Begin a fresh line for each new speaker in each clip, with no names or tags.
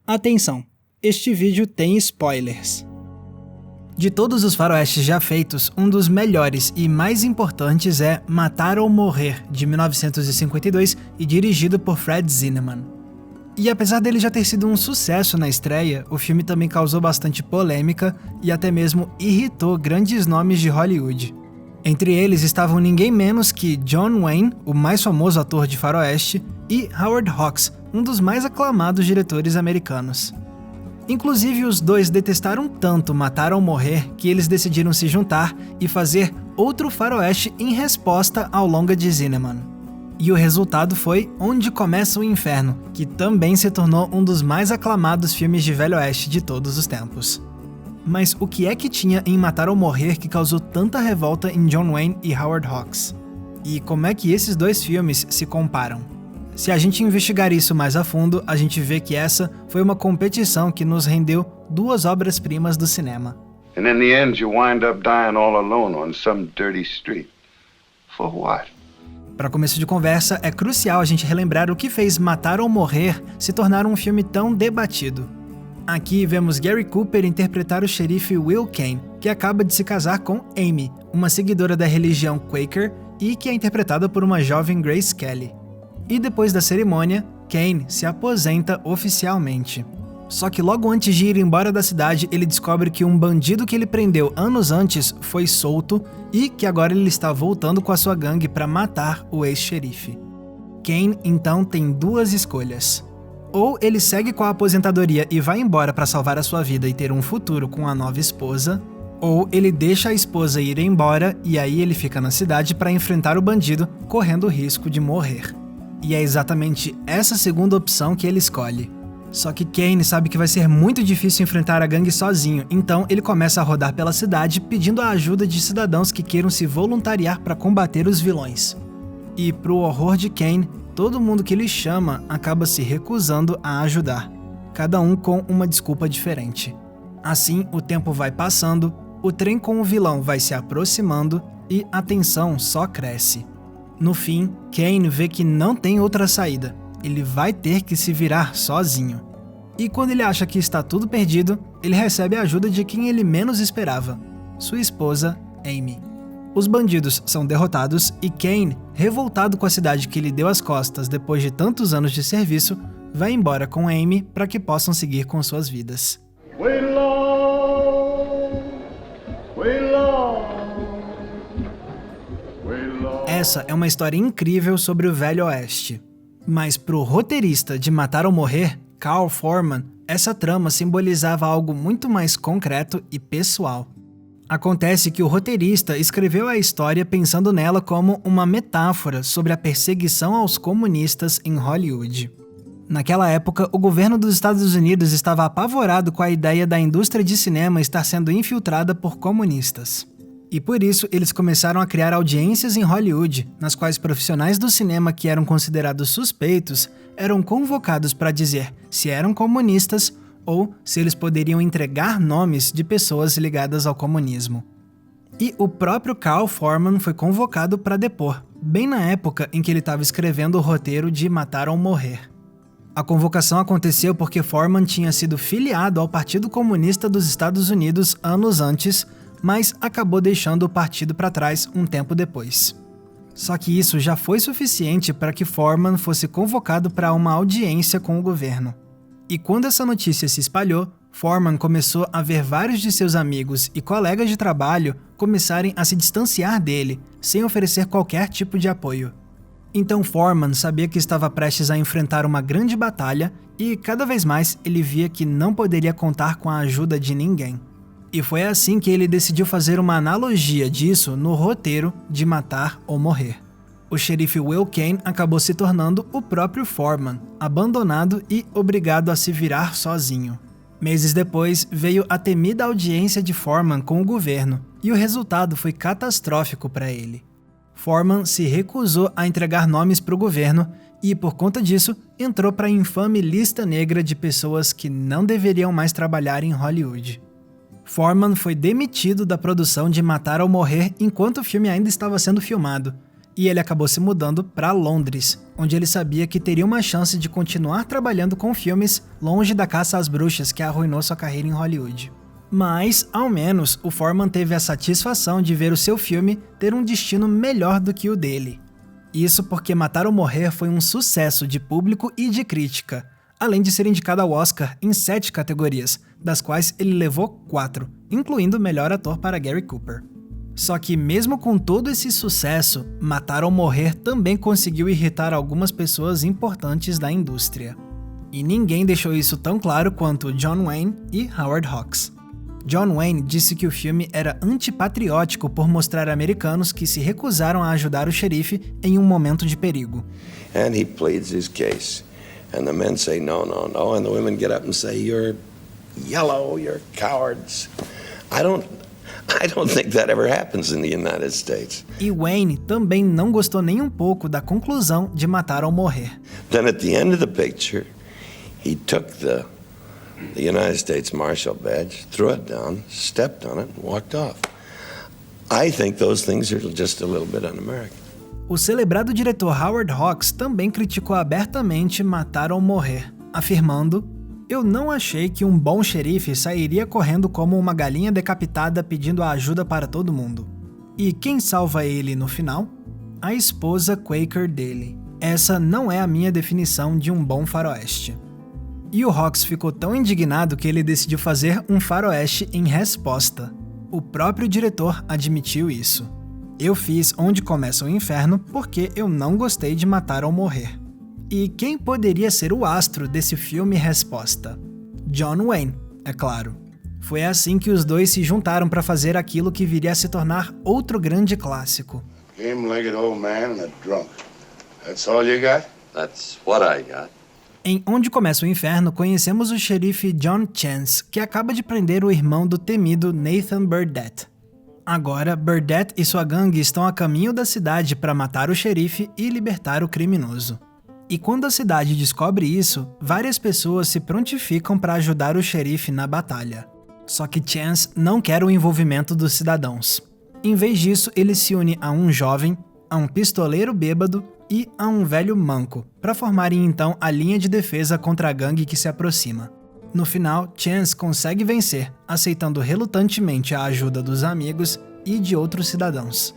Atenção, este vídeo tem spoilers. De todos os faroestes já feitos, um dos melhores e mais importantes é Matar ou Morrer, de 1952 e dirigido por Fred Zinnemann. E apesar dele já ter sido um sucesso na estreia, o filme também causou bastante polêmica e até mesmo irritou grandes nomes de Hollywood. Entre eles estavam ninguém menos que John Wayne, o mais famoso ator de faroeste, e Howard Hawks, um dos mais aclamados diretores americanos. Inclusive, os dois detestaram tanto Matar ou Morrer que eles decidiram se juntar e fazer outro faroeste em resposta ao longa de Zinnemann. E o resultado foi Onde Começa o Inferno, que também se tornou um dos mais aclamados filmes de Velho Oeste de todos os tempos. Mas o que é que tinha em Matar ou Morrer que causou tanta revolta em John Wayne e Howard Hawks? E como é que esses dois filmes se comparam? Se a gente investigar isso mais a fundo, a gente vê que essa foi uma competição que nos rendeu duas obras-primas do cinema.
And in the end you wind up dying all alone on some dirty street. For what?
Para começo de conversa, é crucial a gente relembrar o que fez Matar ou Morrer se tornar um filme tão debatido. Aqui vemos Gary Cooper interpretar o xerife Will Kane, que acaba de se casar com Amy, uma seguidora da religião Quaker e que é interpretada por uma jovem Grace Kelly. E depois da cerimônia, Kane se aposenta oficialmente. Só que logo antes de ir embora da cidade, ele descobre que um bandido que ele prendeu anos antes foi solto e que agora ele está voltando com a sua gangue para matar o ex-xerife. Kane então tem duas escolhas. Ou ele segue com a aposentadoria e vai embora para salvar a sua vida e ter um futuro com a nova esposa, ou ele deixa a esposa ir embora e aí ele fica na cidade para enfrentar o bandido, correndo o risco de morrer. E é exatamente essa segunda opção que ele escolhe. Só que Kane sabe que vai ser muito difícil enfrentar a gangue sozinho, então ele começa a rodar pela cidade pedindo a ajuda de cidadãos que queiram se voluntariar para combater os vilões. E pro horror de Kane, todo mundo que ele chama acaba se recusando a ajudar, cada um com uma desculpa diferente. Assim, o tempo vai passando, o trem com o vilão vai se aproximando e a tensão só cresce. No fim, Kane vê que não tem outra saída, ele vai ter que se virar sozinho. E quando ele acha que está tudo perdido, ele recebe a ajuda de quem ele menos esperava, sua esposa, Amy. Os bandidos são derrotados e Kane, revoltado com a cidade que lhe deu as costas depois de tantos anos de serviço, vai embora com Amy para que possam seguir com suas vidas. Essa é uma história incrível sobre o Velho Oeste. Mas pro roteirista de Matar ou Morrer, Carl Foreman, essa trama simbolizava algo muito mais concreto e pessoal. Acontece que o roteirista escreveu a história pensando nela como uma metáfora sobre a perseguição aos comunistas em Hollywood. Naquela época, o governo dos Estados Unidos estava apavorado com a ideia da indústria de cinema estar sendo infiltrada por comunistas. E por isso, eles começaram a criar audiências em Hollywood, nas quais profissionais do cinema que eram considerados suspeitos eram convocados para dizer se eram comunistas ou se eles poderiam entregar nomes de pessoas ligadas ao comunismo. E o próprio Carl Foreman foi convocado para depor, bem na época em que ele estava escrevendo o roteiro de Matar ou Morrer. A convocação aconteceu porque Foreman tinha sido filiado ao Partido Comunista dos Estados Unidos anos antes, mas acabou deixando o partido para trás um tempo depois. Só que isso já foi suficiente para que Foreman fosse convocado para uma audiência com o governo. E quando essa notícia se espalhou, Foreman começou a ver vários de seus amigos e colegas de trabalho começarem a se distanciar dele, sem oferecer qualquer tipo de apoio. Então Foreman sabia que estava prestes a enfrentar uma grande batalha e cada vez mais ele via que não poderia contar com a ajuda de ninguém. E foi assim que ele decidiu fazer uma analogia disso no roteiro de Matar ou Morrer. O xerife Will Kane acabou se tornando o próprio Foreman, abandonado e obrigado a se virar sozinho. Meses depois, veio a temida audiência de Foreman com o governo, e o resultado foi catastrófico para ele. Foreman se recusou a entregar nomes para o governo e, por conta disso, entrou para a infame lista negra de pessoas que não deveriam mais trabalhar em Hollywood. Foreman foi demitido da produção de Matar ou Morrer enquanto o filme ainda estava sendo filmado, e ele acabou se mudando para Londres, onde ele sabia que teria uma chance de continuar trabalhando com filmes longe da caça às bruxas que arruinou sua carreira em Hollywood. Mas, ao menos, o Foreman teve a satisfação de ver o seu filme ter um destino melhor do que o dele. Isso porque Matar ou Morrer foi um sucesso de público e de crítica, além de ser indicado ao Oscar em 7 categorias, das quais ele levou 4, incluindo melhor ator para Gary Cooper. Só que mesmo com todo esse sucesso, Matar ou Morrer também conseguiu irritar algumas pessoas importantes da indústria. E ninguém deixou isso tão claro quanto John Wayne e Howard Hawks. John Wayne disse que o filme era antipatriótico por mostrar americanos que se recusaram a ajudar o xerife em um momento de perigo.
And he pleads his case. And the men say no, no, no, and the women get up and say you're yellow, you're cowards. I don't think that ever happens in the United States.
E Wayne também não gostou nem um pouco da conclusão de Matar ou Morrer.
Then at the end of the picture, he took the United States Marshal badge, threw it down, stepped on it, and walked off. I think those things are just a little bit un-American.
O celebrado diretor Howard Hawks também criticou abertamente Matar ou Morrer, afirmando: "Eu não achei que um bom xerife sairia correndo como uma galinha decapitada pedindo ajuda para todo mundo. E quem salva ele no final? A esposa Quaker dele. Essa não é a minha definição de um bom faroeste." E o Hawks ficou tão indignado que ele decidiu fazer um faroeste em resposta. O próprio diretor admitiu isso. "Eu fiz Onde Começa o Inferno porque eu não gostei de Matar ou Morrer." E quem poderia ser o astro desse filme resposta? John Wayne, é claro. Foi assim que os dois se juntaram para fazer aquilo que viria a se tornar outro grande clássico.
Game-legged old man and a drunk. That's all you got?
That's what I got.
Em Onde Começa o Inferno, conhecemos o xerife John Chance, que acaba de prender o irmão do temido Nathan Burdett. Agora, Burdett e sua gangue estão a caminho da cidade para matar o xerife e libertar o criminoso. E quando a cidade descobre isso, várias pessoas se prontificam para ajudar o xerife na batalha. Só que Chance não quer o envolvimento dos cidadãos. Em vez disso, ele se une a um jovem, a um pistoleiro bêbado e a um velho manco, para formarem então a linha de defesa contra a gangue que se aproxima. No final, Chance consegue vencer, aceitando relutantemente a ajuda dos amigos e de outros cidadãos.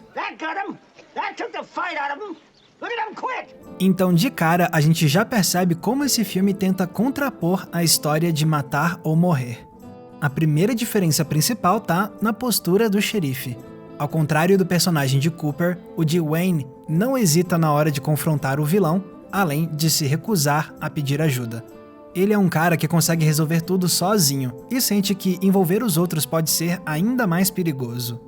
Então, de cara, a gente já percebe como esse filme tenta contrapor a história de Matar ou Morrer. A primeira diferença principal tá na postura do xerife. Ao contrário do personagem de Cooper, o de Wayne não hesita na hora de confrontar o vilão, além de se recusar a pedir ajuda. Ele é um cara que consegue resolver tudo sozinho e sente que envolver os outros pode ser ainda mais perigoso.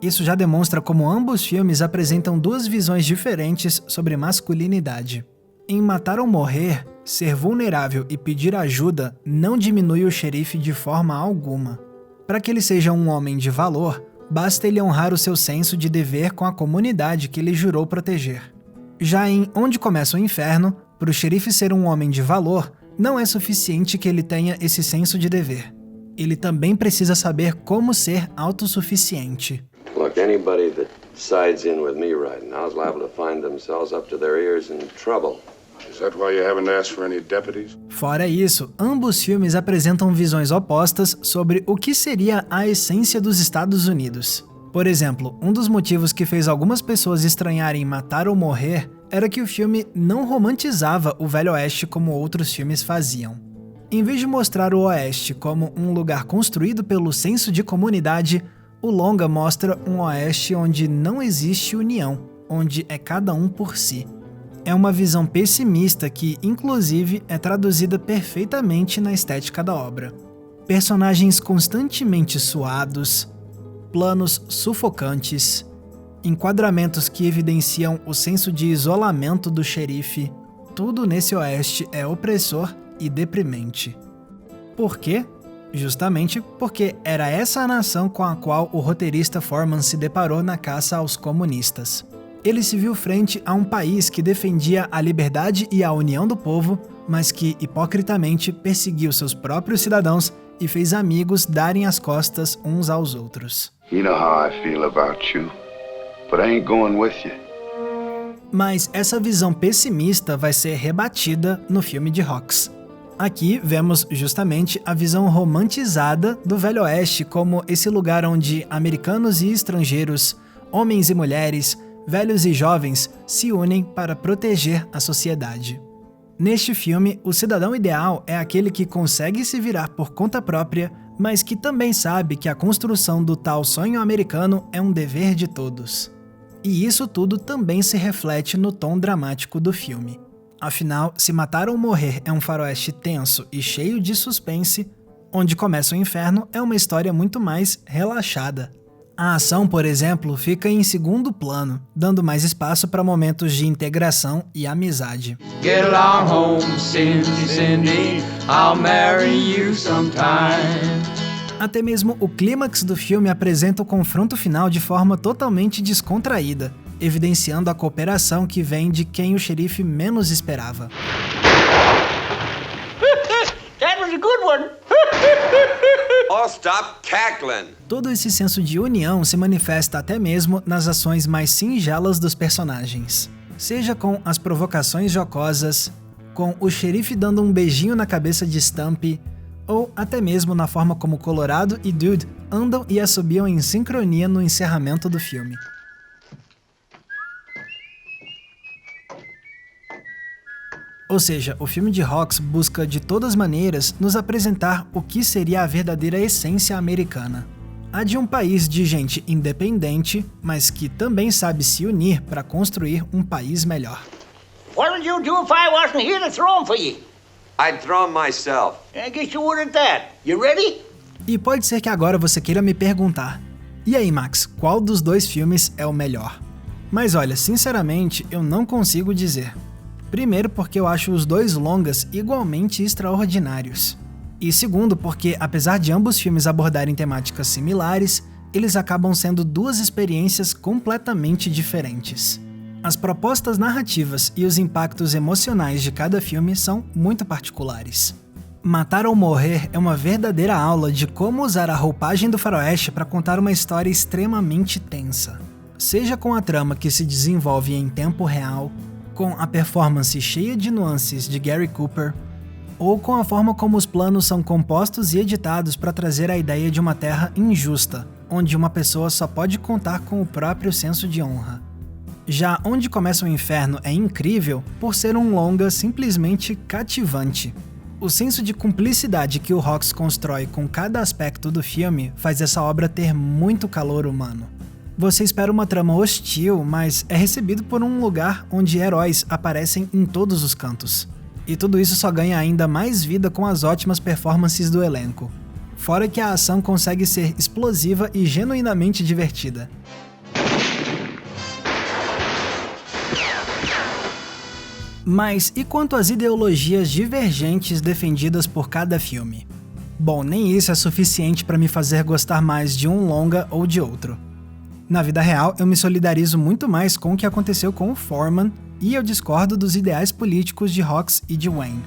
Isso já demonstra como ambos filmes apresentam duas visões diferentes sobre masculinidade. Em Matar ou Morrer, ser vulnerável e pedir ajuda não diminui o xerife de forma alguma. Para que ele seja um homem de valor, basta ele honrar o seu senso de dever com a comunidade que ele jurou proteger. Já em Onde Começa o Inferno, para o xerife ser um homem de valor, não é suficiente que ele tenha esse senso de dever. Ele também precisa saber como ser autossuficiente.
Look, anybody that sides in with me right now is liable to find themselves up to their ears in trouble.
Is that why you haven't asked for any deputies?
Fora isso, ambos filmes apresentam visões opostas sobre o que seria a essência dos Estados Unidos. Por exemplo, um dos motivos que fez algumas pessoas estranharem Matar ou Morrer era que o filme não romantizava o Velho Oeste como outros filmes faziam. Em vez de mostrar o Oeste como um lugar construído pelo senso de comunidade, o longa mostra um Oeste onde não existe união, onde é cada um por si. É uma visão pessimista que, inclusive, é traduzida perfeitamente na estética da obra. Personagens constantemente suados, planos sufocantes, enquadramentos que evidenciam o senso de isolamento do xerife, tudo nesse oeste é opressor e deprimente. Por quê? Justamente porque era essa a nação com a qual o roteirista Foreman se deparou na caça aos comunistas. Ele se viu frente a um país que defendia a liberdade e a união do povo, mas que hipocritamente perseguiu seus próprios cidadãos e fez amigos darem as costas uns aos outros.
You know how I feel about you, but I ain't going with you.
Mas essa visão pessimista vai ser rebatida no filme de Hawks. Aqui vemos justamente a visão romantizada do Velho Oeste como esse lugar onde americanos e estrangeiros, homens e mulheres, velhos e jovens se unem para proteger a sociedade. Neste filme, o cidadão ideal é aquele que consegue se virar por conta própria, mas que também sabe que a construção do tal sonho americano é um dever de todos. E isso tudo também se reflete no tom dramático do filme. Afinal, Se Matar ou Morrer é um faroeste tenso e cheio de suspense, Onde Começa o Inferno é uma história muito mais relaxada. A ação, por exemplo, fica em segundo plano, dando mais espaço para momentos de integração e amizade.
Get along home, Cindy, Cindy, I'll marry you sometime.
Até mesmo o clímax do filme apresenta o confronto final de forma totalmente descontraída, evidenciando a cooperação que vem de quem o xerife menos esperava.
That was a good one.
Oh, stop cackling!
Todo esse senso de união se manifesta até mesmo nas ações mais singelas dos personagens. Seja com as provocações jocosas, com o xerife dando um beijinho na cabeça de Stumpy, ou até mesmo na forma como Colorado e Dude andam e assobiam em sincronia no encerramento do filme. Ou seja, o filme de Hawks busca de todas maneiras nos apresentar o que seria a verdadeira essência americana. A de um país de gente independente, mas que também sabe se unir para construir um país melhor.
What would you do if I wasn't here to throw 'em for you?
I'd throw him myself.
I guess you would at that. You ready?
E pode ser que agora você queira me perguntar: e aí, Max, qual dos dois filmes é o melhor? Mas olha, sinceramente, eu não consigo dizer. Primeiro, porque eu acho os dois longas igualmente extraordinários. E segundo, porque apesar de ambos filmes abordarem temáticas similares, eles acabam sendo duas experiências completamente diferentes. As propostas narrativas e os impactos emocionais de cada filme são muito particulares. Matar ou Morrer é uma verdadeira aula de como usar a roupagem do faroeste para contar uma história extremamente tensa. Seja com a trama que se desenvolve em tempo real, com a performance cheia de nuances de Gary Cooper, ou com a forma como os planos são compostos e editados para trazer a ideia de uma terra injusta, onde uma pessoa só pode contar com o próprio senso de honra. Já Onde Começa o Inferno é incrível por ser um longa simplesmente cativante. O senso de cumplicidade que o Hawks constrói com cada aspecto do filme faz essa obra ter muito calor humano. Você espera uma trama hostil, mas é recebido por um lugar onde heróis aparecem em todos os cantos. E tudo isso só ganha ainda mais vida com as ótimas performances do elenco. Fora que a ação consegue ser explosiva e genuinamente divertida. Mas e quanto às ideologias divergentes defendidas por cada filme? Bom, nem isso é suficiente para me fazer gostar mais de um longa ou de outro. Na vida real, eu me solidarizo muito mais com o que aconteceu com o Foreman e eu discordo dos ideais políticos de Hawks e de Wayne.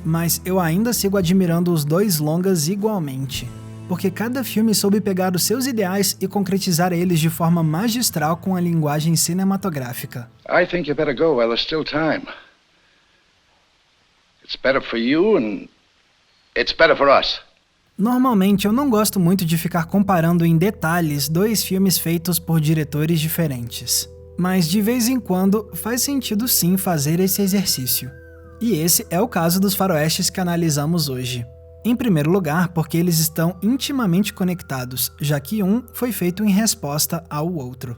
Mas eu ainda sigo admirando os dois longas igualmente, porque cada filme soube pegar os seus ideais e concretizar eles de forma magistral com a linguagem cinematográfica.
I think you better go while there's still time. It's better for you and it's better for us.
Normalmente eu não gosto muito de ficar comparando em detalhes dois filmes feitos por diretores diferentes. Mas de vez em quando faz sentido sim fazer esse exercício. E esse é o caso dos faroestes que analisamos hoje. Em primeiro lugar, porque eles estão intimamente conectados, já que um foi feito em resposta ao outro.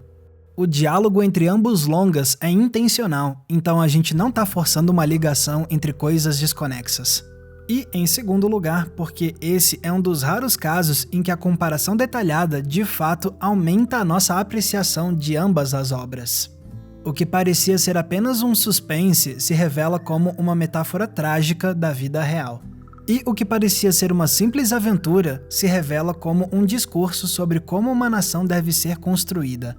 O diálogo entre ambos longas é intencional, então a gente não está forçando uma ligação entre coisas desconexas. E, em segundo lugar, porque esse é um dos raros casos em que a comparação detalhada de fato aumenta a nossa apreciação de ambas as obras. O que parecia ser apenas um suspense se revela como uma metáfora trágica da vida real. E o que parecia ser uma simples aventura se revela como um discurso sobre como uma nação deve ser construída.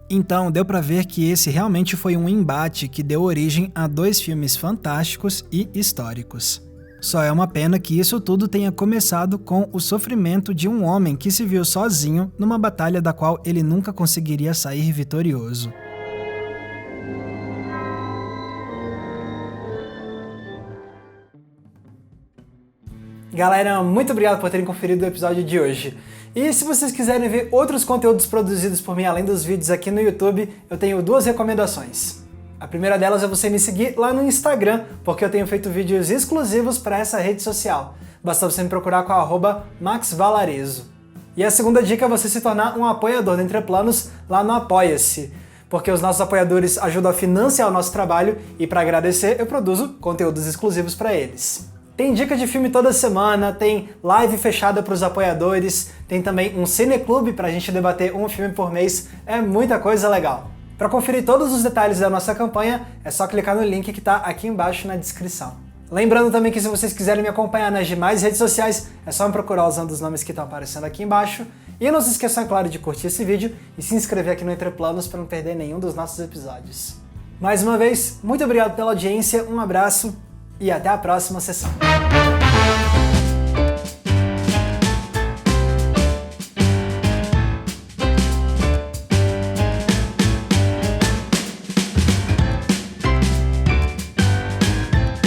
Então, deu pra ver que esse realmente foi um embate que deu origem a dois filmes fantásticos e históricos. Só é uma pena que isso tudo tenha começado com o sofrimento de um homem que se viu sozinho numa batalha da qual ele nunca conseguiria sair vitorioso. Galera, muito obrigado por terem conferido o episódio de hoje. E se vocês quiserem ver outros conteúdos produzidos por mim além dos vídeos aqui no YouTube, eu tenho 2 recomendações. A primeira delas é você me seguir lá no Instagram, porque eu tenho feito vídeos exclusivos para essa rede social. Basta você me procurar com a @maxvalarezo. E a segunda dica é você se tornar um apoiador do Entreplanos lá no Apoia-se, porque os nossos apoiadores ajudam a financiar o nosso trabalho e para agradecer eu produzo conteúdos exclusivos para eles. Tem dica de filme toda semana, tem live fechada para os apoiadores, tem também um cineclube para a gente debater um filme por mês, é muita coisa legal. Para conferir todos os detalhes da nossa campanha, é só clicar no link que está aqui embaixo na descrição. Lembrando também que se vocês quiserem me acompanhar nas demais redes sociais, é só me procurar usando os nomes que estão aparecendo aqui embaixo. E não se esqueçam, é claro, de curtir esse vídeo e se inscrever aqui no Entreplanos para não perder nenhum dos nossos episódios. Mais uma vez, muito obrigado pela audiência, um abraço e até a próxima sessão.